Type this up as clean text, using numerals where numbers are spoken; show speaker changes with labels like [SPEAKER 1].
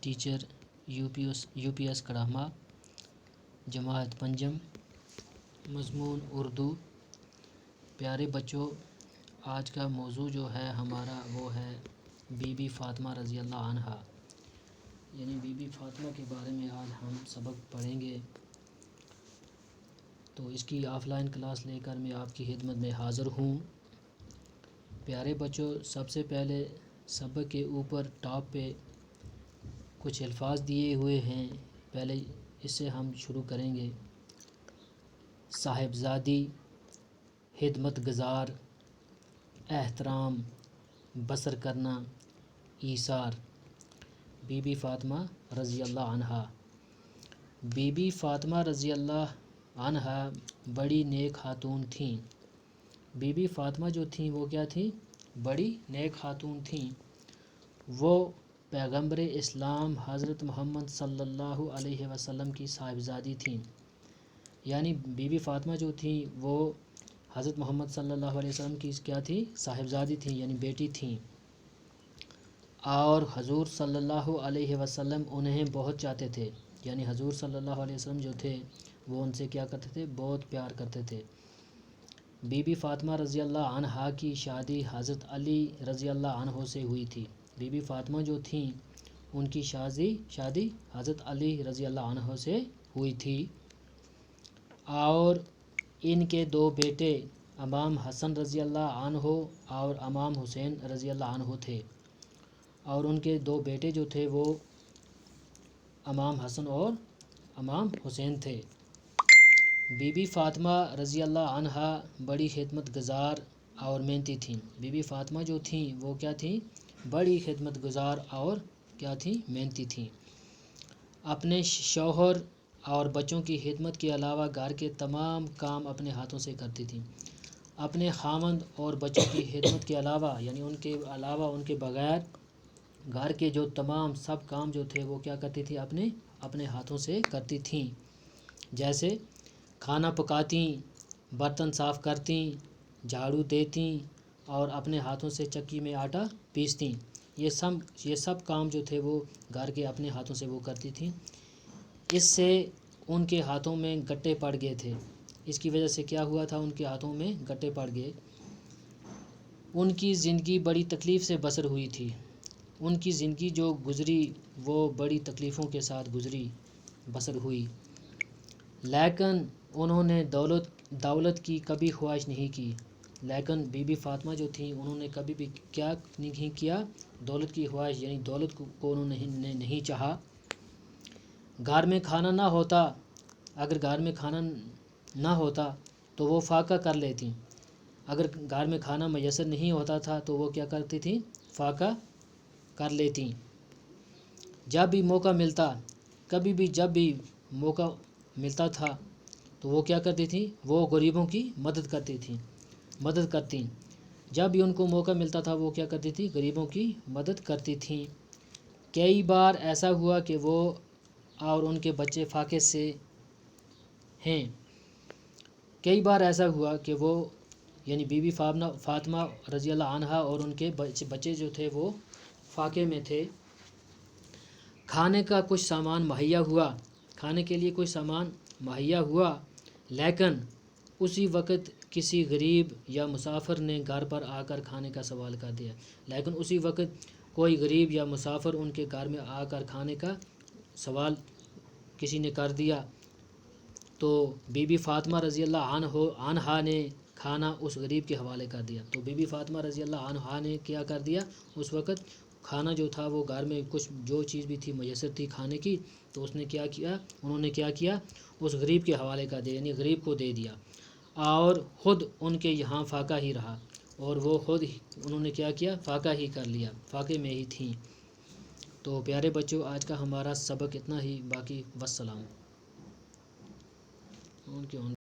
[SPEAKER 1] Teacher U P S کڑہما، جماعت پنجم، مضمون اردو۔ پیارے بچوں، آج کا موضوع جو ہے ہمارا وہ ہے بی بی فاطمہ رضی اللہ عنہا، یعنی بی بی فاطمہ کے بارے میں آج ہم سبق پڑھیں گے۔ تو اس کی آف لائن کلاس لے کر میں آپ کی خدمت میں حاضر ہوں۔ پیارے بچوں، سب سے پہلے سبق کے اوپر ٹاپ پہ کچھ الفاظ دیے ہوئے ہیں، پہلے اس سے ہم شروع کریں گے۔ صاحبزادی، خدمت گزار، احترام، بسر کرنا، ایثار۔ بی بی فاطمہ رضی اللہ عنہا۔ بی بی فاطمہ رضی اللہ عنہا بڑی نیک خاتون تھیں۔ بی بی فاطمہ جو تھیں وہ کیا تھیں؟ بڑی نیک خاتون تھیں۔ وہ پیغمبر اسلام حضرت محمد صلی اللہ علیہ وسلم کی صاحبزادی تھیں، یعنی بی بی فاطمہ جو تھیں وہ حضرت محمد صلی اللہ علیہ وسلم کی کیا تھی؟ صاحبزادی تھیں، یعنی بیٹی تھیں۔ اور حضور صلی اللہ علیہ وسلم انہیں بہت چاہتے تھے، یعنی حضور صلی اللہ علیہ وسلم جو تھے وہ ان سے کیا کرتے تھے؟ بہت پیار کرتے تھے۔ بی بی فاطمہ رضی اللہ عنہا کی شادی حضرت علی رضی اللہ عنہ سے ہوئی تھی۔ بی بی فاطمہ جو تھیں ان کی شادی حضرت علی رضی اللہ عنہ سے ہوئی تھی، اور ان کے دو بیٹے امام حسن رضی اللہ عنہ اور امام حسین رضی اللہ عنہ تھے، اور ان کے دو بیٹے جو تھے وہ امام حسن اور امام حسین تھے۔ بی بی فاطمہ رضی اللہ عنہا بڑی خدمت گزار اور محنتی تھیں۔ بی بی فاطمہ جو تھیں وہ کیا تھیں؟ بڑی خدمت گزار اور کیا تھیں؟ محنتی تھیں۔ اپنے شوہر اور بچوں کی خدمت کے علاوہ گھر کے تمام کام اپنے ہاتھوں سے کرتی تھیں۔ اپنے خاوند اور بچوں کی خدمت کے علاوہ، یعنی ان کے بغیر گھر کے جو تمام سب کام جو تھے وہ کیا کرتی تھی؟ اپنے ہاتھوں سے کرتی تھیں، جیسے کھانا پکاتیں، برتن صاف کرتیں، جھاڑو دیتیں، اور اپنے ہاتھوں سے چکی میں آٹا پیستیں۔ یہ سب کام جو تھے وہ گھر کے اپنے ہاتھوں سے وہ کرتی تھیں۔ اس سے ان کے ہاتھوں میں گٹے پڑ گئے تھے۔ اس کی وجہ سے کیا ہوا تھا؟ ان کے ہاتھوں میں گٹے پڑ گئے۔ ان کی زندگی بڑی تکلیف سے بسر ہوئی تھی۔ ان کی زندگی جو گزری وہ بڑی تکلیفوں کے ساتھ بسر ہوئی، لیکن انہوں نے دولت کی کبھی خواہش نہیں کی۔ لیکن بی بی فاطمہ جو تھیں انہوں نے کبھی بھی کیا نہیں کیا؟ دولت کی خواہش، یعنی دولت کو انہوں نے نہیں چاہا۔ گھر میں کھانا نہ ہوتا، اگر گھر میں کھانا نہ ہوتا تو وہ فاقہ کر لیتیں۔ اگر گھر میں کھانا میسر نہیں ہوتا تھا تو وہ کیا کرتی تھیں؟ فاقہ کر لیتیں۔ جب بھی موقع ملتا، جب بھی موقع ملتا تھا تو وہ کیا کرتی تھیں؟ وہ غریبوں کی مدد کرتیں۔ جب بھی ان کو موقع ملتا تھا وہ کیا کرتی تھیں؟ غریبوں کی مدد کرتی تھیں۔ کئی بار ایسا ہوا کہ وہ اور ان کے بچے فاقے سے ہیں۔ کئی بار ایسا ہوا کہ وہ، یعنی بی بی فاطمہ رضی اللہ عنہا اور ان کے بچے جو تھے وہ فاقے میں تھے۔ کھانے کا کچھ سامان مہیا ہوا، کھانے کے لیے کوئی سامان مہیا ہوا، لیکن اسی وقت کسی غریب یا مسافر نے گھر پر آ کر کھانے کا سوال کر دیا۔ لیکن اسی وقت کوئی غریب یا مسافر ان کے گھر میں آ کر کھانے کا سوال کسی نے کر دیا، تو بی بی فاطمہ رضی اللہ عنہا نے کھانا اس غریب کے حوالے کر دیا۔ تو بی بی فاطمہ رضی اللہ عنہا نے کیا کر دیا؟ اس وقت کھانا جو تھا وہ گھر میں کچھ جو چیز بھی تھی میسر تھی کھانے کی، تو انہوں نے کیا کیا؟ اس غریب کے حوالے کر دیا، یعنی غریب کو دے دیا، اور خود ان کے یہاں فاقہ ہی رہا، اور وہ خود انہوں نے کیا کیا؟ فاقہ ہی کر لیا، فاقے میں ہی تھیں۔ تو پیارے بچوں، آج کا ہمارا سبق اتنا ہی، باقی والسلام۔